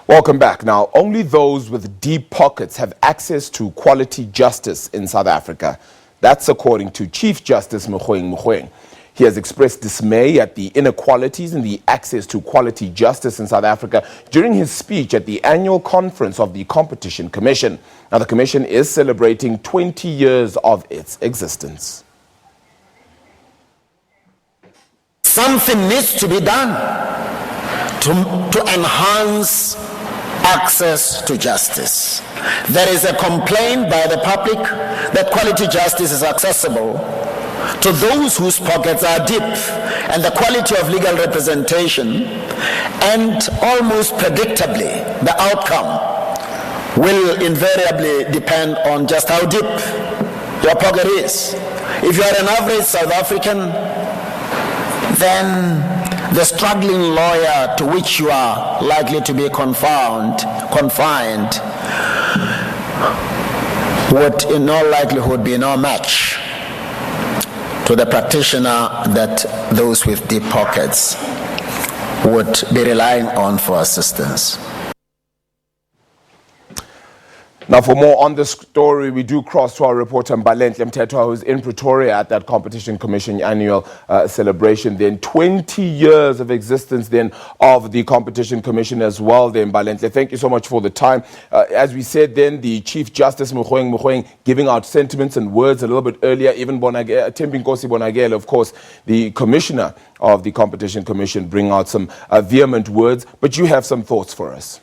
Welcome back. Now, only those with deep pockets have access to quality justice in South Africa. That's according to Chief Justice Mogoeng Mogoeng. He has expressed dismay at the inequalities in the access to quality justice in South Africa during his speech at the annual conference of the Competition Commission. Now, the Commission is celebrating 20 years of its existence. Something needs to be done to enhance access to justice. There is a complaint by the public that quality justice is accessible to those whose pockets are deep, and the quality of legal representation, and almost predictably the outcome will invariably depend on just how deep your pocket is. If you are an average South African, then the struggling lawyer to which you are likely to be confined would in all likelihood be no match to the practitioner that those with deep pockets would be relying on for assistance. Now, for more on this story, we do cross to our reporter Mbalenhle Mthethwa, who's in Pretoria at that Competition Commission annual celebration. Then 20 years of existence then of the Competition Commission as well. Then Mbalenhle, thank you so much for the time. As we said, then the Chief Justice Mogoeng Mogoeng giving out sentiments and words a little bit earlier. Even Thembinkosi Bonagele, of course, the Commissioner of the Competition Commission, bring out some vehement words. But you have some thoughts for us.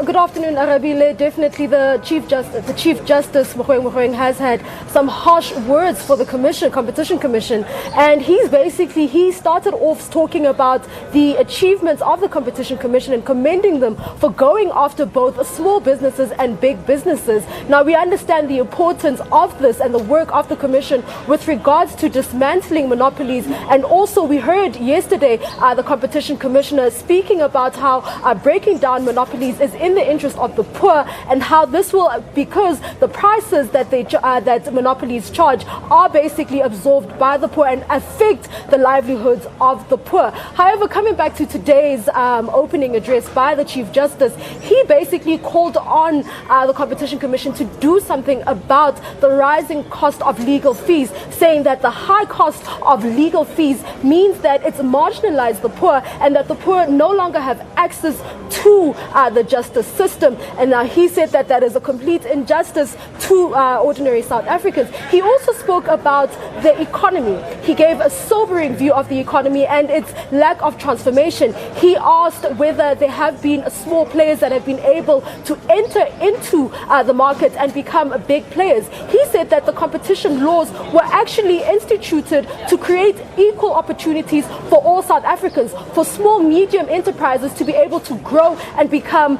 Good afternoon, Arabile. Definitely the Chief Justice Mogoeng Mogoeng has had some harsh words for the Competition Commission, and he started off talking about the achievements of the Competition Commission and commending them for going after both small businesses and big businesses. Now, we understand the importance of this and the work of the Commission with regards to dismantling monopolies, and also we heard yesterday the Competition Commissioner speaking about how breaking down monopolies is in the interest of the poor, and how this will, because the prices that that monopolies charge are basically absorbed by the poor and affect the livelihoods of the poor. However, coming back to today's opening address by the Chief Justice, he basically called on the Competition Commission to do something about the rising cost of legal fees, saying that the high cost of legal fees means that it's marginalized the poor, and that the poor no longer have access to the justice system. And he said that that is a complete injustice to ordinary South Africans. He also spoke about the economy. He gave a sobering view of the economy and its lack of transformation. He asked whether there have been small players that have been able to enter into the market and become big players. He said that the competition laws were actually instituted to create equal opportunities for all South Africans, for small, medium enterprises to be able to grow and become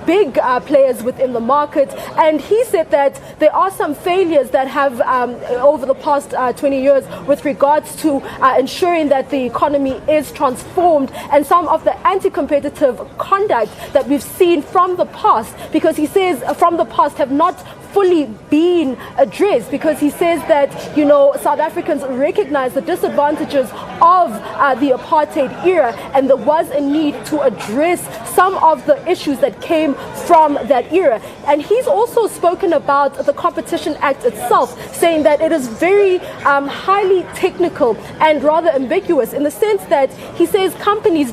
big players within the market. And he said that there are some failures that have over the past 20 years with regards to ensuring that the economy is transformed, and some of the anti-competitive conduct that we've seen from the past, because he says from the past have not fully been addressed, because he says that, you know, South Africans recognize the disadvantages of the apartheid era, and there was a need to address some of the issues that came from that era. And he's also spoken about the Competition Act itself, saying that it is very highly technical and rather ambiguous, in the sense that he says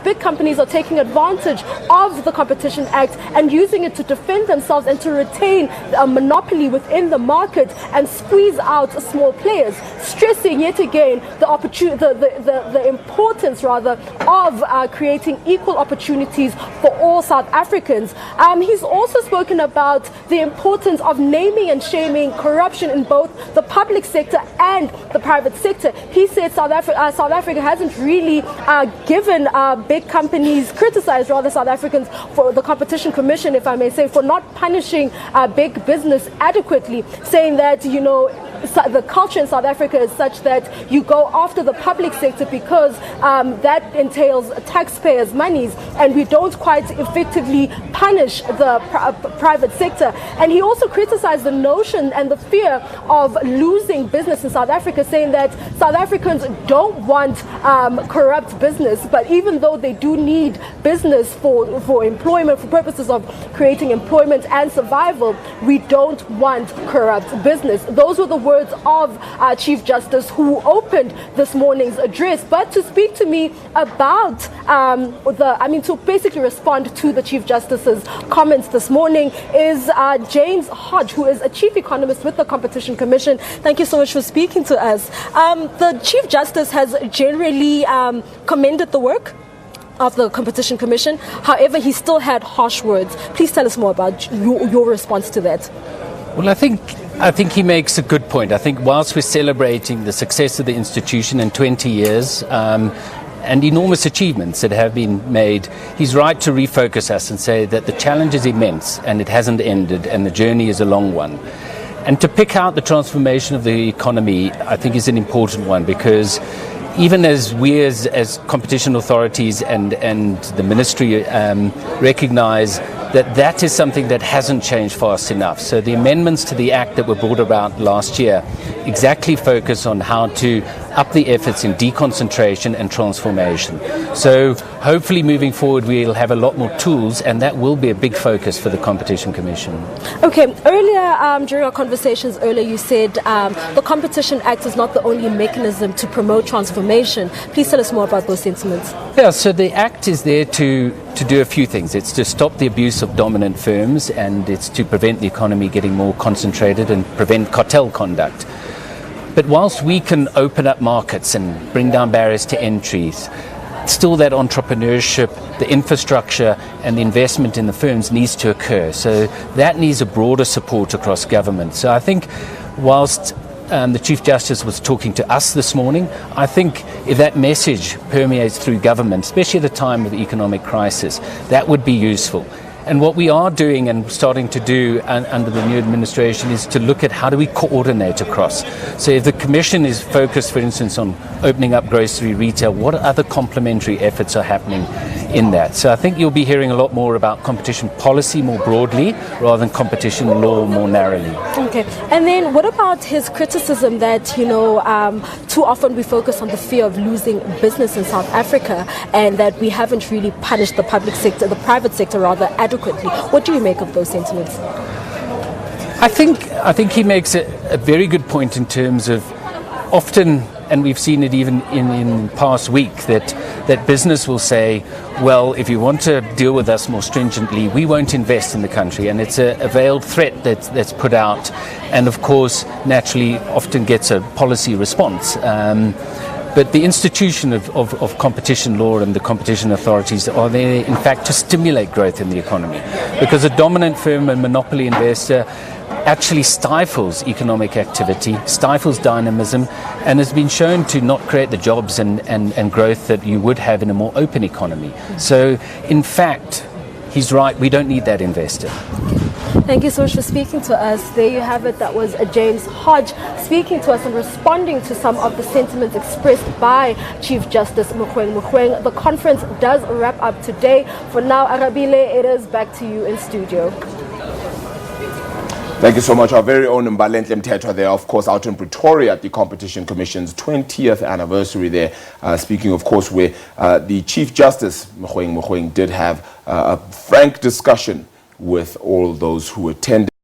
big companies are taking advantage of the Competition Act and using it to defend themselves and to retain a monopoly within the market and squeeze out small players, stressing yet again the importance rather of creating equal opportunities for all South Africans. He's also spoken about the importance of naming and shaming corruption in both the public sector and the private sector. He said South Africa hasn't really given big companies, criticized rather South Africans for the Competition Commission, if I may say, for not punishing big business adequately, saying that, you know, the culture in South Africa is such that you go after the public sector because that entails taxpayers' monies, and we don't quite effectively punish the private sector. And he also criticized the notion and the fear of losing business in South Africa, saying that South Africans don't want corrupt business, but even though they do need business for employment, for purposes of creating employment and survival, we don't want corrupt business. Those were the words of Chief Justice, who opened this morning's address. But to speak to me about to basically respond to the Chief Justice's comments this morning is James Hodge, who is a chief economist with the Competition Commission. Thank you so much for speaking to us. The Chief Justice has generally commended the work of the Competition Commission. However, he still had harsh words. Please tell us more about your response to that. Well, I think he makes a good point. I think whilst we're celebrating the success of the institution in 20 years and enormous achievements that have been made, he's right to refocus us and say that the challenge is immense and it hasn't ended and the journey is a long one. And to pick out the transformation of the economy, I think is an important one, because even as we as competition authorities and the ministry recognize that is something that hasn't changed fast enough. So the amendments to the Act that were brought about last year exactly focus on how to up the efforts in deconcentration and transformation. So hopefully moving forward we'll have a lot more tools, and that will be a big focus for the Competition Commission. Okay, earlier during our conversations earlier you said the Competition Act is not the only mechanism to promote transformation. Please tell us more about those sentiments. Yeah, so the Act is there to do a few things. It's to stop the abuse of dominant firms, and it's to prevent the economy getting more concentrated and prevent cartel conduct. But whilst we can open up markets and bring down barriers to entries, still that entrepreneurship, the infrastructure and the investment in the firms needs to occur. So that needs a broader support across government. So I think whilst the Chief Justice was talking to us this morning, I think if that message permeates through government, especially at a time of economic crisis, that would be useful. And what we are doing and starting to do under the new administration is to look at how do we coordinate across. So if the Commission is focused, for instance, on opening up grocery retail, what other complementary efforts are happening in that? So I think you'll be hearing a lot more about competition policy more broadly rather than competition law more narrowly. Okay. And then what about his criticism that, too often we focus on the fear of losing business in South Africa and that we haven't really punished the private sector rather adequately? What do you make of those sentiments? I think he makes a very good point in terms of often, and we've seen it even in past week, that business will say, well, if you want to deal with us more stringently, we won't invest in the country. And it's a veiled threat that's put out, and of course, naturally, often gets a policy response. But the institution of competition law and the competition authorities are there, in fact, to stimulate growth in the economy. Because a dominant firm and monopoly investor actually stifles economic activity, stifles dynamism, and has been shown to not create the jobs and growth that you would have in a more open economy. So, in fact, he's right, we don't need that investor. Thank you so much for speaking to us. There you have it. That was James Hodge speaking to us and responding to some of the sentiments expressed by Chief Justice Mogoeng Mogoeng. The conference does wrap up today. For now, Arabile, it is back to you in studio. Thank you so much. Our very own Mbalenhle Mthethwa there, of course, out in Pretoria at the Competition Commission's 20th anniversary there. Speaking, of course, where the Chief Justice Mogoeng Mogoeng did have a frank discussion with all those who attended.